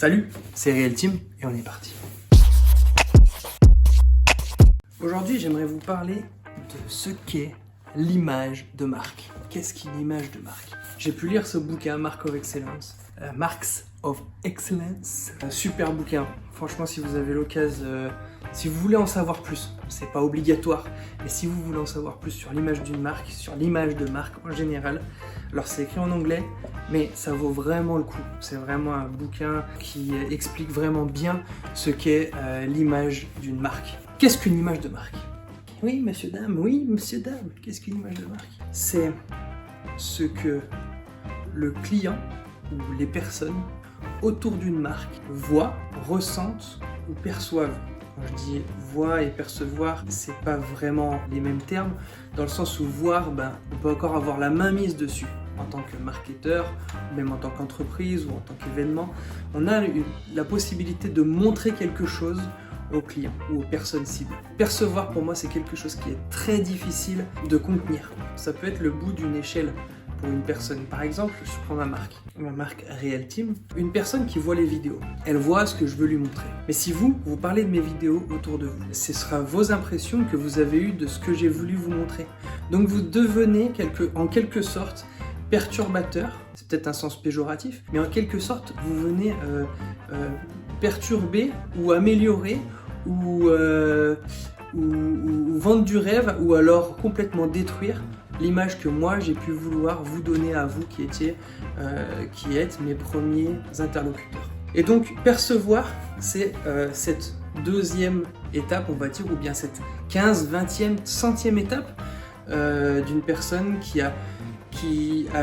Salut, c'est Real Team et on est parti. Aujourd'hui, j'aimerais vous parler de ce qu'est l'image de marque. Qu'est-ce qu'une image de marque? J'ai pu lire ce bouquin, Marks of Excellence. Super bouquin. Franchement, si vous avez l'occasion, si vous voulez en savoir plus, c'est pas obligatoire, mais si vous voulez en savoir plus sur l'image d'une marque, sur l'image de marque en général, alors c'est écrit en anglais, mais ça vaut vraiment le coup. C'est vraiment un bouquin qui explique vraiment bien ce qu'est l'image d'une marque. Qu'est-ce qu'une image de marque? Oui, monsieur, dame, qu'est-ce qu'une image de marque? C'est ce que le client ou les personnes autour d'une marque voient, ressentent ou perçoivent. Quand je dis voir et percevoir, c'est pas vraiment les mêmes termes, dans le sens où voir, on peut encore avoir la main mise dessus. En tant que marketeur, même en tant qu'entreprise ou en tant qu'événement, on a la possibilité de montrer quelque chose aux clients ou aux personnes cibles. Percevoir, pour moi, c'est quelque chose qui est très difficile de contenir. Ça peut être le bout d'une échelle pour une personne. Par exemple, je prends ma marque Real Team. Une personne qui voit les vidéos, elle voit ce que je veux lui montrer. Mais si vous parlez de mes vidéos autour de vous, ce sera vos impressions que vous avez eues de ce que j'ai voulu vous montrer. Donc vous devenez en quelque sorte perturbateur, c'est peut-être un sens péjoratif, mais en quelque sorte, vous venez perturber ou améliorer ou vendre du rêve ou alors complètement détruire l'image que moi j'ai pu vouloir vous donner à vous qui êtes mes premiers interlocuteurs. Et donc percevoir, c'est cette deuxième étape, on va dire, ou bien cette 15, 20e, 100e étape d'une personne qui a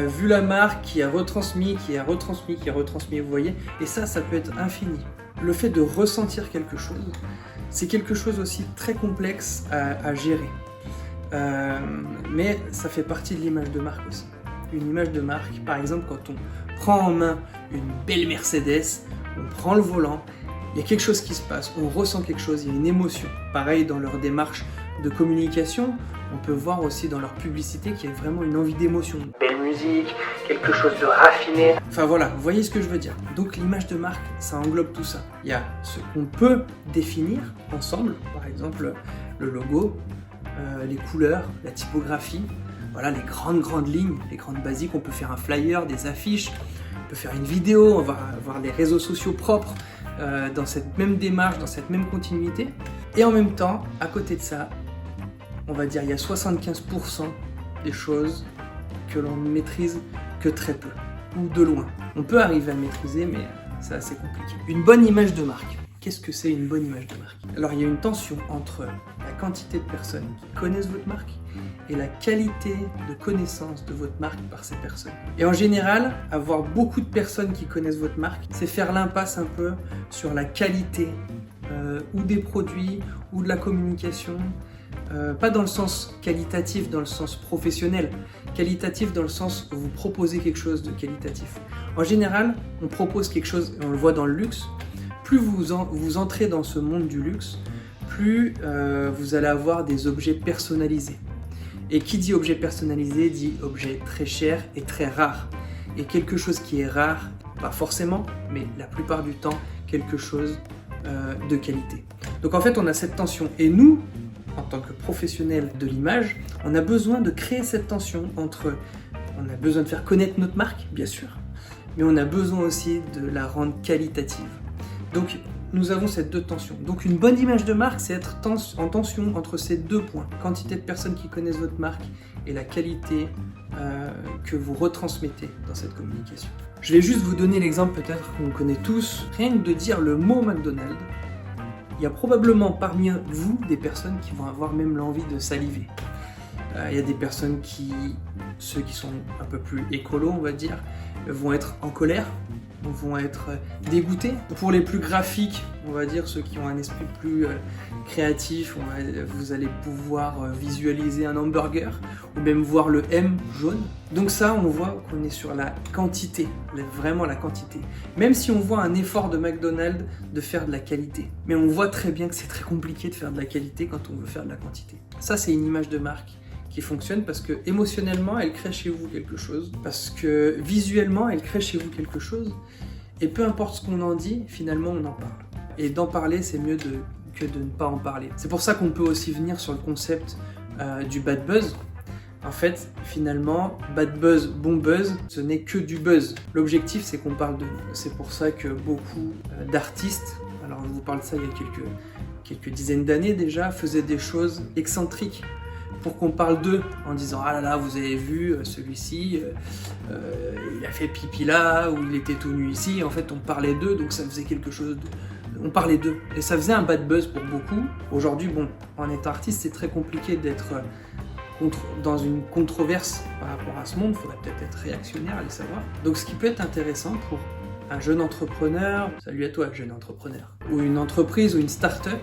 vu la marque, qui a retransmis, vous voyez, et ça peut être infini. Le fait de ressentir quelque chose, c'est quelque chose aussi très complexe à gérer. Mais ça fait partie de l'image de marque aussi. Une image de marque, par exemple, quand on prend en main une belle Mercedes, on prend le volant, il y a quelque chose qui se passe, on ressent quelque chose, il y a une émotion. Pareil dans leur démarche de communication, on peut voir aussi dans leur publicité qu'il y a vraiment une envie d'émotion. Belle musique, quelque chose de raffiné. Enfin voilà, vous voyez ce que je veux dire. Donc l'image de marque, ça englobe tout ça. Il y a ce qu'on peut définir ensemble, par exemple le logo, les couleurs, la typographie, voilà les grandes lignes, les grandes basiques. On peut faire un flyer, des affiches, on peut faire une vidéo, on va avoir les réseaux sociaux propres dans cette même démarche, dans cette même continuité. Et en même temps, à côté de ça, on va dire il y a 75% des choses que l'on ne maîtrise que très peu, ou de loin. On peut arriver à maîtriser, mais c'est assez compliqué. Une bonne image de marque. Qu'est-ce que c'est une bonne image de marque? Alors il y a une tension entre la quantité de personnes qui connaissent votre marque et la qualité de connaissance de votre marque par ces personnes. Et en général, avoir beaucoup de personnes qui connaissent votre marque, c'est faire l'impasse un peu sur la qualité ou des produits ou de la communication. Pas dans le sens qualitatif, dans le sens professionnel, qualitatif dans le sens où vous proposez quelque chose de qualitatif. En général, on propose quelque chose, et on le voit dans le luxe, plus vous entrez dans ce monde du luxe, plus vous allez avoir des objets personnalisés. Et qui dit objet personnalisé dit objet très cher et très rare. Et quelque chose qui est rare, pas forcément, mais la plupart du temps, quelque chose de qualité. Donc en fait, on a cette tension. Et nous, en tant que professionnels de l'image, on a besoin de créer cette tension entre... On a besoin de faire connaître notre marque, bien sûr, mais on a besoin aussi de la rendre qualitative. Donc, nous avons ces deux tensions. Donc, une bonne image de marque, c'est être en tension entre ces deux points. Quantité de personnes qui connaissent votre marque et la qualité que vous retransmettez dans cette communication. Je vais juste vous donner l'exemple peut-être qu'on connaît tous. Rien que de dire le mot McDonald's, il y a probablement parmi vous des personnes qui vont avoir même l'envie de saliver. Il y a des personnes ceux qui sont un peu plus écolos, on va dire, vont être en colère, vont être dégoûtés. Pour les plus graphiques, on va dire, ceux qui ont un esprit plus créatif, vous allez pouvoir visualiser un hamburger ou même voir le M jaune. Donc ça, on voit qu'on est sur la quantité, vraiment la quantité. Même si on voit un effort de McDonald's de faire de la qualité. Mais on voit très bien que c'est très compliqué de faire de la qualité quand on veut faire de la quantité. Ça, c'est une image de marque qui fonctionne parce que émotionnellement, elle crée chez vous quelque chose. Parce que visuellement, elle crée chez vous quelque chose. Et peu importe ce qu'on en dit, finalement on en parle. Et d'en parler, c'est mieux que de ne pas en parler. C'est pour ça qu'on peut aussi venir sur le concept du bad buzz. En fait, finalement, bad buzz, bon buzz, ce n'est que du buzz. L'objectif, c'est qu'on parle de nous. C'est pour ça que beaucoup d'artistes, alors je vous parle de ça il y a quelques dizaines d'années déjà, faisaient des choses excentriques pour qu'on parle d'eux en disant « Ah là là, vous avez vu celui-ci, il a fait pipi là, ou il était tout nu ici ». En fait, on parlait d'eux, donc ça faisait quelque chose de... On parlait d'eux, et ça faisait un bad buzz pour beaucoup. Aujourd'hui, bon, en étant artiste, c'est très compliqué d'être dans une controverse par rapport à ce monde. Il faudrait peut-être être réactionnaire, allez savoir. Donc ce qui peut être intéressant pour un jeune entrepreneur, salut à toi jeune entrepreneur, ou une entreprise ou une start-up,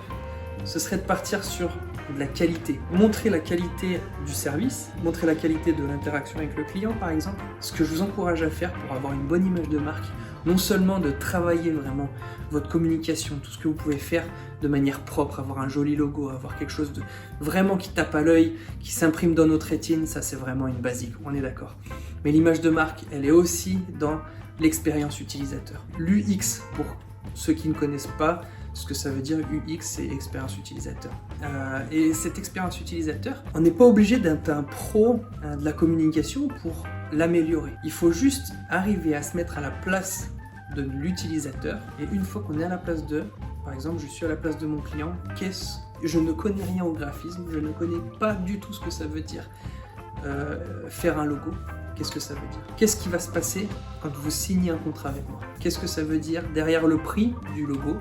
ce serait de partir sur de la qualité. Montrer la qualité du service, montrer la qualité de l'interaction avec le client par exemple. Ce que je vous encourage à faire pour avoir une bonne image de marque, non seulement de travailler vraiment votre communication, tout ce que vous pouvez faire de manière propre, avoir un joli logo, avoir quelque chose de vraiment qui tape à l'œil, qui s'imprime dans notre rétine, ça c'est vraiment une basique, on est d'accord. Mais l'image de marque, elle est aussi dans l'expérience utilisateur. L'UX, pour ceux qui ne connaissent pas ce que ça veut dire, UX, c'est expérience utilisateur. Et cette expérience utilisateur, on n'est pas obligé d'être un pro de la communication pour l'améliorer. Il faut juste arriver à se mettre à la place de l'utilisateur, et une fois qu'on est à la place d'eux, par exemple, je suis à la place de mon client, je ne connais rien au graphisme, je ne connais pas du tout ce que ça veut dire faire un logo. Qu'est-ce que ça veut dire? Qu'est-ce qui va se passer quand vous signez un contrat avec moi? Qu'est-ce que ça veut dire derrière le prix du logo?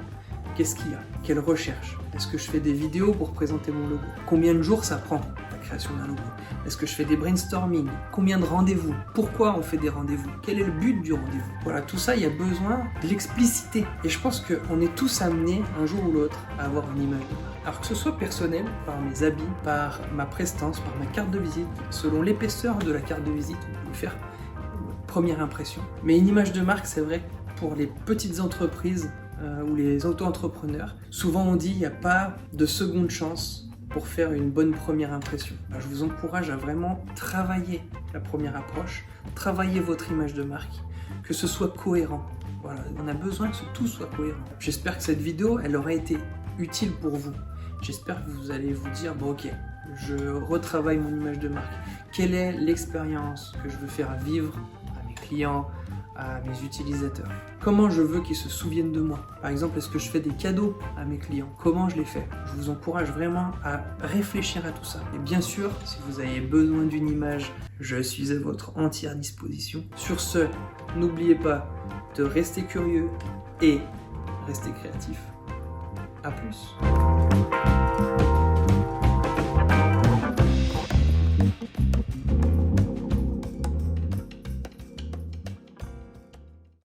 Qu'est-ce qu'il y a? Quelle recherche? Est-ce que je fais des vidéos pour présenter mon logo? Combien de jours ça prend, la création d'un logo? Est-ce que je fais des brainstorming? Combien de rendez-vous? Pourquoi on fait des rendez-vous? Quel est le but du rendez-vous? Voilà, tout ça, il y a besoin de l'expliciter. Et je pense qu'on est tous amenés, un jour ou l'autre, à avoir une image de marque. Alors que ce soit personnel, par mes habits, par ma prestance, par ma carte de visite, selon l'épaisseur de la carte de visite, vous pouvez faire une première impression. Mais une image de marque, c'est vrai, pour les petites entreprises, ou les auto-entrepreneurs, souvent on dit qu'il n'y a pas de seconde chance pour faire une bonne première impression. Alors, je vous encourage à vraiment travailler la première approche, travailler votre image de marque, que ce soit cohérent. Voilà, on a besoin que tout soit cohérent. J'espère que cette vidéo, elle aura été utile pour vous. J'espère que vous allez vous dire, bon ok, je retravaille mon image de marque. Quelle est l'expérience que je veux faire vivre à mes clients, à mes utilisateurs? Comment je veux qu'ils se souviennent de moi? Par exemple, est-ce que je fais des cadeaux à mes clients? Comment je les fais? Je vous encourage vraiment à réfléchir à tout ça. Et bien sûr, si vous avez besoin d'une image, je suis à votre entière disposition. Sur ce, n'oubliez pas de rester curieux et rester créatif. À plus.